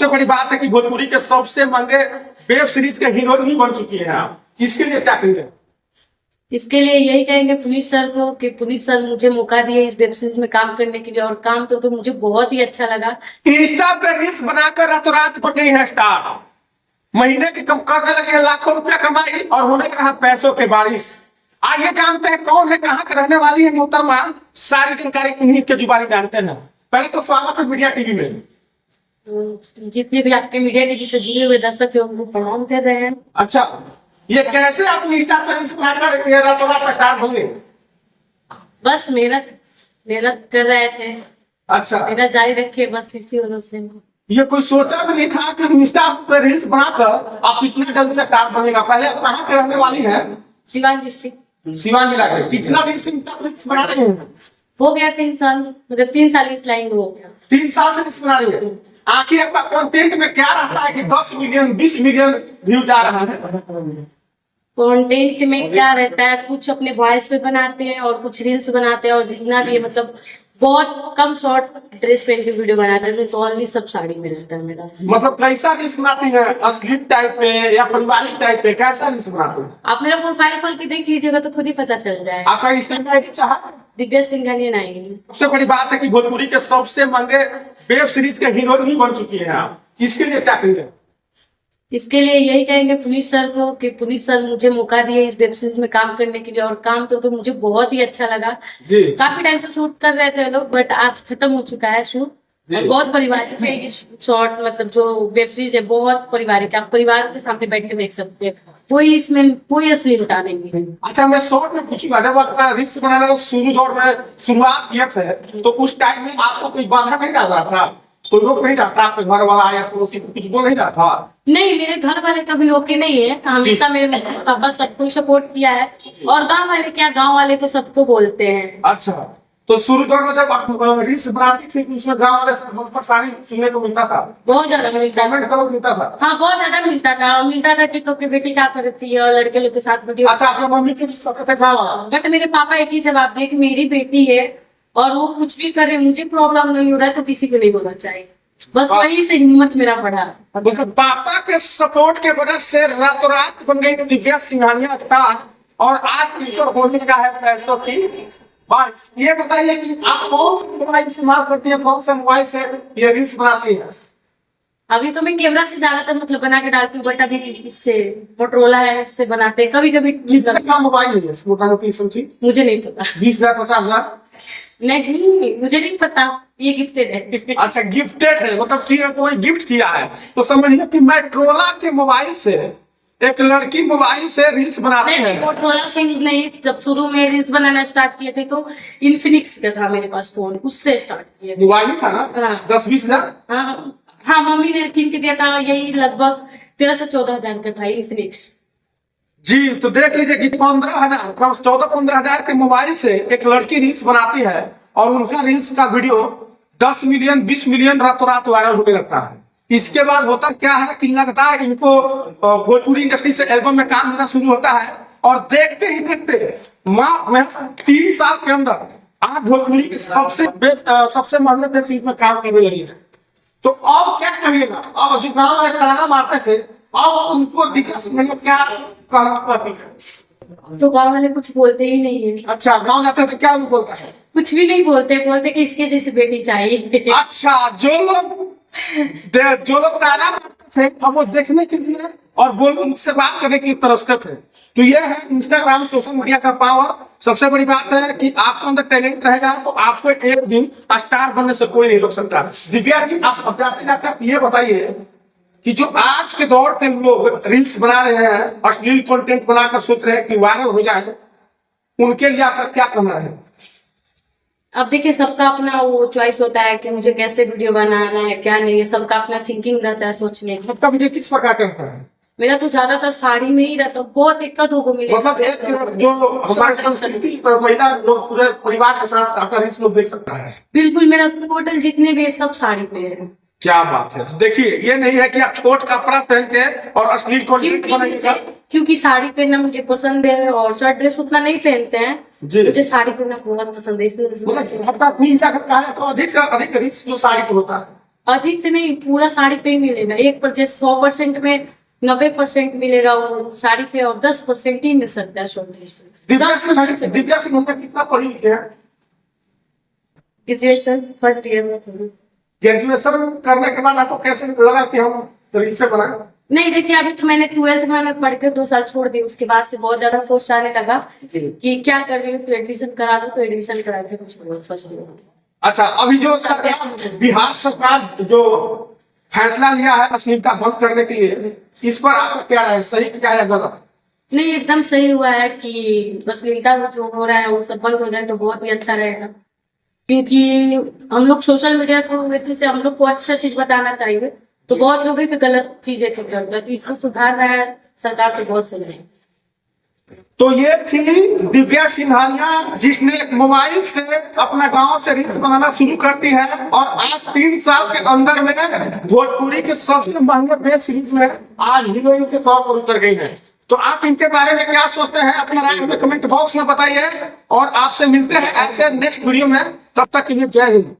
सबसे बड़ी बात है कि भोजपुरी के सबसे महंगे वेब सीरीज के हीरोइन ही बन चुकी है आप, इसके लिए क्या कहेंगे? इसके लिए यही कहेंगे पुनीत सर को कि पुनीत सर मुझे मौका दिए इस वेब सीरीज में काम करने के लिए, और काम करके मुझे बहुत ही अच्छा लगा। इंस्टा पे रील्स बनाकर रातों रात बन गई है स्टार, महीने की कम करने लगे हैं लाखों रुपया कमाई और होने लगा पैसों के बारिश। आइए जानते हैं कौन है, कहाँ का रहने वाली है मोहतरमा, सारी जानकारी इन्हीं के जुबानी जानते हैं। पहले तो स्वागत है मीडिया टीवी में। जितने भी आपके मीडिया टीवी से जुड़े हुए दर्शक हैं उनको प्रणाम कर रहे हैं। अच्छा, ये कैसे अपनी इंस्टा पे रील्स बनाकर ये रातों रात स्टार बन गए? बस मेहनत कर रहे थे। अच्छा, मेहनत जारी रखे, बस इसी वजह से। ये कोई सोचा भी नहीं था कि इंस्टा पे रील्स बनाकर आप इतना जल्दी से स्टार बनेगा। पहले आप कहाँ के रहने वाली है? सिवान डिस्ट्रिक्ट, सिवान जिला के। कितना दिन से इंस्टा पे रील्स बना रहे हैं? हो गया 3 साल, मतलब 3 साल इस लाइन में हो गया। 3 साल से रील्स बना रही है। आखिर आपका कंटेंट में क्या रहता है कि 10 मिलियन 20 मिलियन व्यू जा रहा है? कंटेंट में क्या रहता है, कुछ अपने वॉइस पे बनाते हैं और कुछ रील्स बनाते हैं, और जितना भी है मतलब बहुत कम शॉर्ट ड्रेस पहन के वीडियो बनाते हैं, तो ऑनली सब साड़ी में रहता है मेरा। मतलब कैसा रील्स बनाती है? असली टाइप पे या पारिवारिक टाइप पे, कैसा रील्स बनाते हैं? आप मेरा प्रोफाइल खोल के देख लीजिएगा तो खुद ही पता चल जाएगा। आपका इंस्टाग्राम आईडी क्या है? दिव्या सिंघानिया नाइन। सबसे बड़ी बात है कि भोजपुरी के सबसे महंगे वेब सीरीज के हीरोइन ही बन चुकी है आप, इसके लिए क्या कहेंगे? इसके लिए यही कहेंगे पुनीत सर को कि पुनीत सर मुझे मौका दिए इस वेब सीरीज में काम करने के लिए, और काम करके मुझे बहुत ही अच्छा लगा। जी, काफी टाइम से शूट कर रहे थे लोग, बट आज खत्म हो चुका है शूट। और बहुत पारिवारिक है ये शॉर्ट, मतलब जो वेब सीरीज है बहुत पारिवारिक है, आप परिवार के सामने बैठ के देख सकते हैं, कोई इसमें कोई अश्लीलता नहीं है। अच्छा, मैं शॉर्ट में पूछूंगा, जब आपका रील्स बनाना तो शुरू दौर में शुरुआत किए थे तो उस टाइम में आपको कोई बाधा नहीं डाल रहा था? कोई रोक नहीं रहा था? आपके घर वाला या पड़ोसी कुछ बोल नहीं रहा था? नहीं, मेरे घर वाले कभी रोके नहीं है, हमेशा मेरे मम्मी पापा सबको सपोर्ट किया है। और गांव वाले क्या, गांव वाले तो सबको बोलते हैं। अच्छा, तो शुरू दौर में जब आप रील्स बनाती थी तो उसमें गाँव वाले से बहुत परेशानी सुनने को मिलता था, बहुत ज्यादा मिलता था। कमेंट करो मिलता था? हाँ, बहुत ज्यादा मिलता था कि तो की बेटी क्या करती है और लड़के लोग के साथ वीडियो। अच्छा, आपके मम्मी की कहते थे गाँव वाला? बट मेरे पापा एक ही जवाब दिए कि मेरी बेटी है और वो कुछ भी करे, मुझे प्रॉब्लम नहीं हो रहा है तो किसी को नहीं होना चाहिए। बस वहीं से हिम्मत मेरा बढ़ा। मतलब पापा के सपोर्ट के वजह से रातों रात बन गई दिव्या सिंघानिया स्टार, और आज इस पर होने लगा है पैसों की बारिश। ये बताइए कि आप कौन सा मोबाइल इस्तेमाल करती है, कौन सा मोबाइल से ये रील्स बनाती है? अभी तो मैं कैमरा से ज्यादातर मतलब बना के डालती हूँ, बट अभी इससे मोटरोला है, इससे बनाते हैं कभी कभी। क्या मोबाइल है मोटा-मोटी समझी? मुझे नहीं पता। 20,000 50,000? नहीं, मुझे नहीं पता, ये गिफ्टेड है। अच्छा, गिफ्टेड है, मतलब कि कोई गिफ्ट किया है। तो समझिए कि मोटरोला के मोबाइल से एक लड़की मोबाइल से रील्स बनाती है। नहीं, मोटरोला से नहीं, जब शुरू में रील्स बनाना स्टार्ट किए थे तो इन्फिनिक्स का था मेरे पास फोन, उससे स्टार्ट किए। मोबाइल ही था ना? हाँ। 10-20,000? हाँ, मम्मी ने किन के दिया था, यही लगभग 13 से 14,000 का था इन्फिनिक्स। जी, तो देख लीजिए कि 15,000 14-15,000 के मोबाइल से एक लड़की रील्स बनाती है और उनका रील्स का वीडियो 10 मिलियन 20 मिलियन रातों रात वायरल होने लगता है। इसके बाद होता क्या है कि लगातार इनको भोजपुरी इंडस्ट्री से एल्बम में काम मिलना शुरू होता है, और देखते ही देखते 3 साल के अंदर आज भोजपुरी की सबसे महंगे वेब सीरीज में काम करने लगी है। तो अब क्या कहिएगा? अब जो गाँव वाले ताना मारते थे, अब उनको दिक्कत में क्या कहती है? तो गाँव वाले कुछ बोलते ही नहीं है। अच्छा, गाँव जाते हैं तो क्या उनको बोलता है? कुछ भी नहीं बोलते, बोलते कि इसके जैसी बेटी चाहिए। अच्छा, जो लोग ताना मारते थे अब वो देखने के लिए और उनसे बात करने के लिए तरसते थे। तो ये है इंस्टाग्राम सोशल मीडिया का पावर। सबसे बड़ी बात है कि आपके अंदर टैलेंट रहेगा तो आपको एक दिन स्टार बनने से कोई नहीं रोक सकता। दिव्या जी, आप जाते जाते ये बताइए कि जो आज के दौर के लोग रील्स बना रहे हैं, अश्लील कंटेंट बनाकर सोच रहे हैं कि वायरल हो जाए, उनके लिए आपका क्या कहना है? अब देखिए, सबका अपना वो चॉइस होता है कि मुझे कैसे वीडियो बनाना है क्या नहीं है, सबका अपना थिंकिंग रहता है सोचने का। आपका वीडियो किस प्रकार का रहता है? मेरा तो ज्यादातर साड़ी में ही रहता, बहुत दिक्कत होगा मिले। मतलब एक जो हमारी संस्कृति पर महिला लोग पूरे परिवार के साथ आपका रील्स लोग देख सकता है। बिल्कुल, मेरा टोटल जितने भी सब साड़ी पे है। क्या बात है। देखिए, ये नहीं है कि आप छोट कपड़ा पहन के और अश्लील कंटेंट बनाइएगा। क्योंकि साड़ी पहनना मुझे पसंद है और शर्ट ड्रेस उतना नहीं पहनते हैं, मुझे साड़ी पहनना बहुत पसंद है, इसलिए मतलब अधिक से अधिक रील्स जो साड़ी पे होता है। अधिक से नहीं, पूरा साड़ी पे ही मिलेगा। एक पर जैसे 100% में 90% मिलेगा वो साड़ी पे, और 10% ही मिल सकता है शॉर्ट ड्रेस पे। 10% से दिव्या सिंह कितना पढ़ी लिखी है? ग्रेजुएशन फर्स्ट ईयर में थी। ग्रेजुएशन करने के बाद आपको कैसे लगा कि हम रील्स से बनाए? नहीं देखिए, अभी तो मैंने 12th में मैं पढ़ के 2 साल छोड़ दी। उसके बाद से बहुत ज्यादा फोर्स आने लगा कि क्या कर रही हूँ, तो एडमिशन करा दो, तो एडमिशन करा के कुछ फर्स्ट ईयर। अच्छा, अभी जो सरकार, बिहार सरकार जो फैसला लिया है अश्लीलता बंद करने के लिए, इस पर आपका क्या राय है, सही क्या है गलत? नहीं, एकदम सही हुआ है कि अश्लीलता जो हो रहा है वो सब बंद हो जाए तो बहुत ही अच्छा रहेगा। क्योंकि हम लोग सोशल मीडिया को वजह से हम लोग को अच्छा चीज बताना चाहिए, तो बहुत लोग हैं गलत चीजें करते हैं, तो इसको सुधार रहा है सरकार, तो बहुत सही है। तो ये थी दिव्या सिंघानिया, जिसने एक मोबाइल से अपना गांव से रील्स बनाना शुरू करती है और आज 3 साल के अंदर में भोजपुरी के सबसे महंगे वेब सीरीज में आज हीरोइन के तौर पर उतर गई है। तो आप इनके बारे में क्या सोचते हैं, अपना राय हमें कमेंट बॉक्स में बताइए, और आपसे मिलते हैं ऐसे नेक्स्ट वीडियो में। तब तक के लिए जय हिंद।